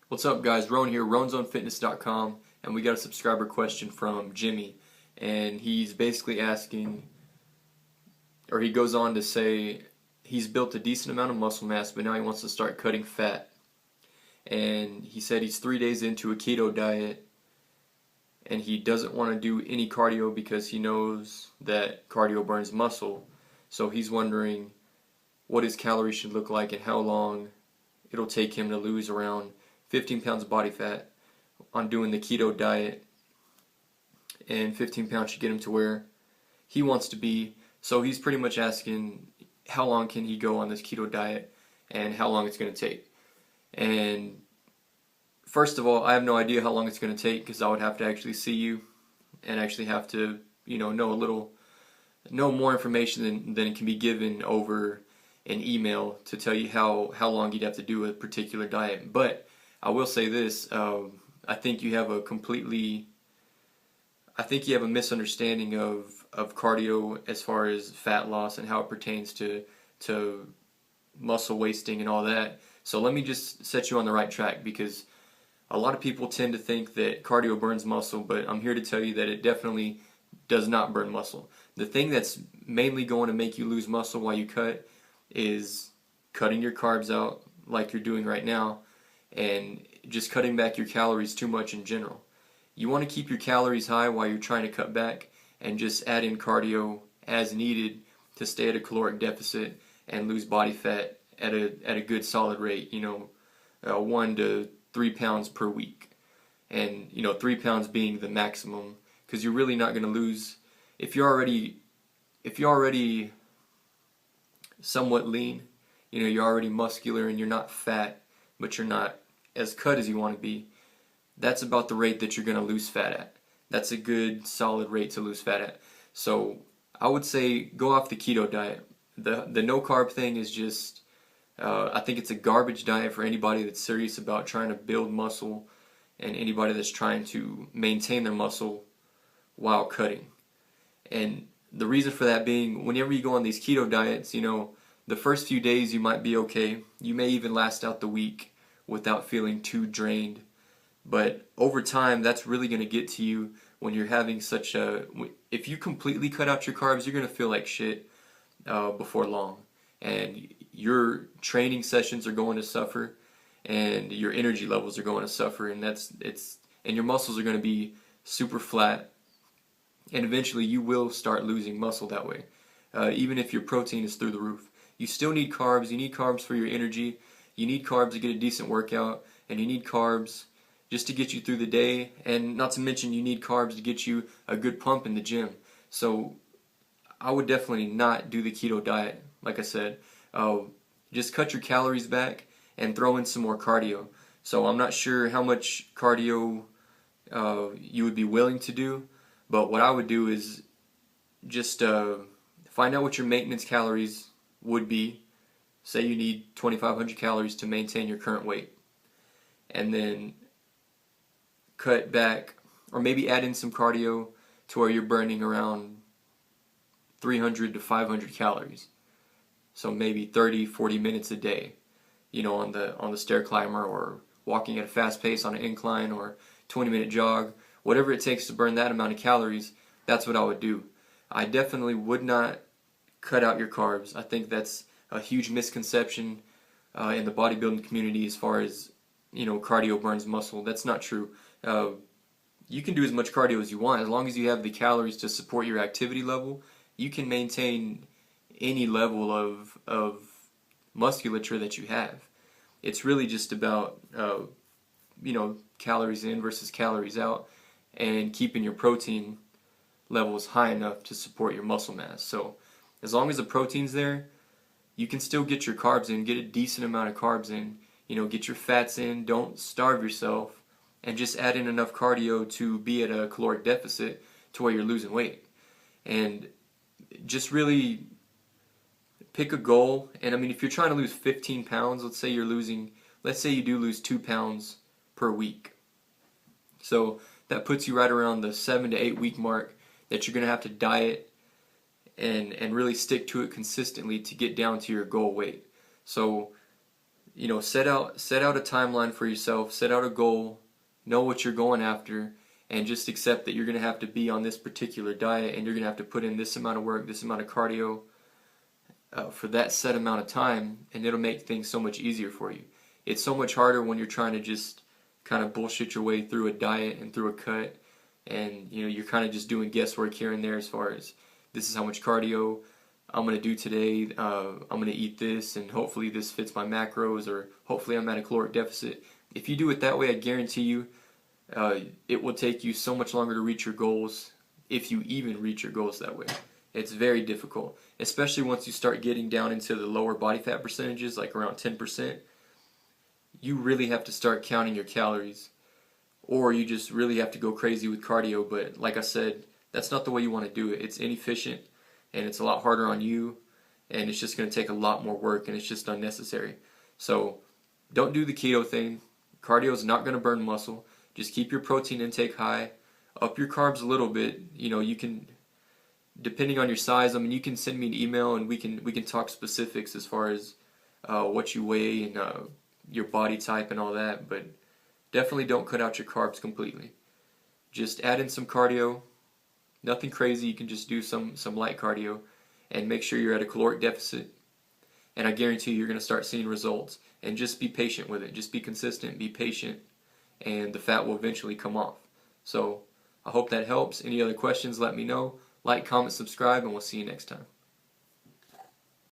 What's up, guys? Rone here, ronezonefitness.com, and we got a subscriber question from Jimmy, and he's basically asking, or he goes on to say, he's built a decent amount of muscle mass, but now he wants to start cutting fat. And he said he's 3 days into a keto diet, and he doesn't want to do any cardio because he knows that cardio burns muscle. So he's wondering what his calories should look like and how long it'll take him to lose around 15 pounds of body fat on doing the keto diet, and 15 pounds should get him to where he wants to be. So he's pretty much asking how long can he go on this keto diet and how long it's going to take. And first of all, I have no idea how long it's going to take because I would have to actually see you and actually have to, know more information than can be given over an email to tell you how long you'd have to do a particular diet. But I will say this, I think you have a misunderstanding of cardio as far as fat loss and how it pertains to muscle wasting and all that. So let me just set you on the right track, because a lot of people tend to think that cardio burns muscle, but I'm here to tell you that it definitely does not burn muscle. The thing that's mainly going to make you lose muscle while you cut is cutting your carbs out like you're doing right now, and just cutting back your calories too much in general. You want to keep your calories high while you're trying to cut back, and just add in cardio as needed to stay at a caloric deficit and lose body fat at a good solid rate, 1 to 3 pounds per week. And 3 pounds being the maximum, because you're really not going to lose if you're already somewhat lean, you're already muscular and you're not fat, but you're not as cut as you want to be. That's about the rate that you're going to lose fat at. That's a good solid rate to lose fat at. So I would say go off the keto diet. The no carb thing is just, I think it's a garbage diet for anybody that's serious about trying to build muscle, and anybody that's trying to maintain their muscle while cutting. And the reason for that being, whenever you go on these keto diets, the first few days you might be okay. You may even last out the week without feeling too drained. But over time, that's really going to get to you when you're having if you completely cut out your carbs, you're going to feel like shit before long. And your training sessions are going to suffer, and your energy levels are going to suffer, and your muscles are going to be super flat, and eventually you will start losing muscle that way. Even if your protein is through the roof, you still need carbs. You need carbs for your energy. You need carbs to get a decent workout, and you need carbs just to get you through the day, and not to mention you need carbs to get you a good pump in the gym. So I would definitely not do the keto diet. Like I said, just cut your calories back and throw in some more cardio. So I'm not sure how much cardio you would be willing to do, but what I would do is just find out what your maintenance calories would be. Say you need 2,500 calories to maintain your current weight, and then cut back, or maybe add in some cardio to where you're burning around 300 to 500 calories. So maybe 30-40 minutes a day, on the stair climber, or walking at a fast pace on an incline, or 20-minute jog, whatever it takes to burn that amount of calories. That's what I would do. I definitely would not cut out your carbs. I think that's a huge misconception in the bodybuilding community as far as cardio burns muscle. That's not true. You can do as much cardio as you want, as long as you have the calories to support your activity level. You can maintain any level of musculature that you have. It's really just about calories in versus calories out, and keeping your protein levels high enough to support your muscle mass. So as long as the protein's there, you can still get your carbs in, get a decent amount of carbs in, get your fats in, don't starve yourself, and just add in enough cardio to be at a caloric deficit to where you're losing weight. And just really pick a goal. And I mean, if you're trying to lose 15 pounds, let's say you do lose 2 pounds per week. So that puts you right around the 7 to 8 week mark that you're going to have to diet and really stick to it consistently to get down to your goal weight. So set out a timeline for yourself, set out a goal, know what you're going after, and just accept that you're going to have to be on this particular diet, and you're going to have to put in this amount of work, this amount of cardio for that set amount of time, and it'll make things so much easier for you. It's so much harder when you're trying to just kind of bullshit your way through a diet and through a cut, and you're kind of just doing guesswork here and there as far as this is how much cardio I'm going to do today, I'm going to eat this, and hopefully this fits my macros, or hopefully I'm at a caloric deficit. If you do it that way, I guarantee you it will take you so much longer to reach your goals, if you even reach your goals that way. It's very difficult, especially once you start getting down into the lower body fat percentages, like around 10%. You really have to start counting your calories, or you just really have to go crazy with cardio. But like I said, that's not the way you want to do it. It's inefficient, and it's a lot harder on you, and it's just going to take a lot more work, and it's just unnecessary. So don't do the keto thing. Cardio is not going to burn muscle. Just keep your protein intake high, up your carbs a little bit. You can, depending on your size, I mean, you can send me an email and we can talk specifics as far as what you weigh and your body type and all that. But definitely don't cut out your carbs completely. Just add in some cardio. Nothing crazy. You can just do some light cardio, and make sure you're at a caloric deficit. And I guarantee you're going to start seeing results. And just be patient with it. Just be consistent. Be patient, and the fat will eventually come off. So I hope that helps. Any other questions, let me know. Like, comment, subscribe, and we'll see you next time.